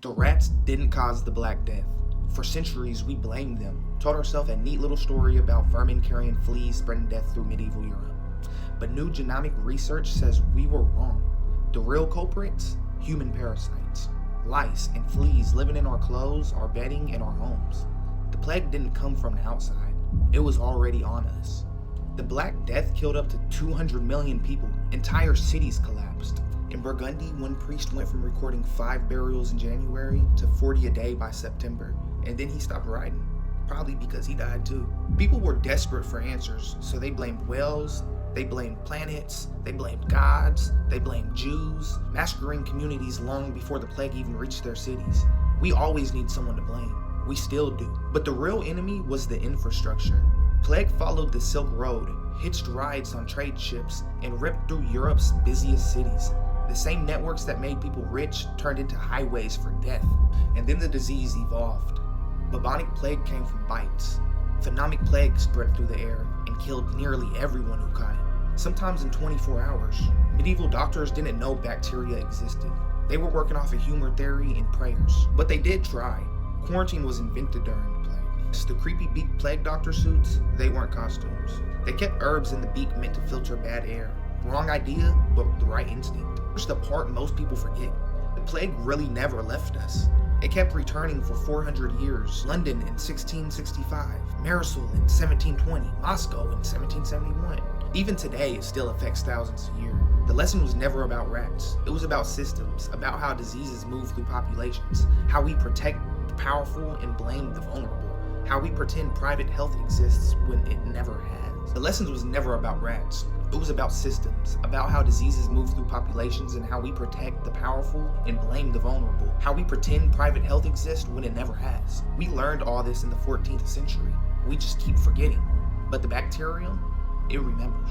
The rats didn't cause the Black Death. For centuries, we blamed them, told ourselves a neat little story about vermin carrying fleas spreading death through medieval Europe. But new genomic research says we were wrong. The real culprits? Human parasites. Lice and fleas living in our clothes, our bedding, and our homes. The plague didn't come from the outside. It was already on us. The Black Death killed up to 200 million people. Entire cities collapsed. In Burgundy, one priest went from recording 5 burials in January to 40 a day by September, and then he stopped writing, probably because he died too. People were desperate for answers, so they blamed whales, they blamed planets, they blamed gods, they blamed Jews, massacring communities long before the plague even reached their cities. We always need someone to blame. We still do. But the real enemy was the infrastructure. Plague followed the Silk Road, hitched rides on trade ships, and ripped through Europe's busiest cities. The same networks that made people rich turned into highways for death. And then the disease evolved. Bubonic plague came from bites. Phenomic plague spread through the air and killed nearly everyone who caught it, sometimes in 24 hours. Medieval doctors didn't know bacteria existed. They were working off of humor theory and prayers. But they did try. Quarantine was invented during the plague. The creepy beak plague doctor suits, they weren't costumes. They kept herbs in the beak meant to filter bad air. Wrong idea, but the right instinct. Here's the part most people forget. The plague really never left us. It kept returning for 400 years. London in 1665, Marisol in 1720, Moscow in 1771. Even today, it still affects thousands a year. The lesson was never about rats. It was about systems, about how diseases move through populations, how we protect the powerful and blame the vulnerable, how we pretend private health exists when it never has. The lesson was never about rats. It was about systems, about how diseases move through populations and how we protect the powerful and blame the vulnerable, how we pretend private health exists when it never has. We learned all this in the 14th century. We just keep forgetting. But the bacterium, it remembers.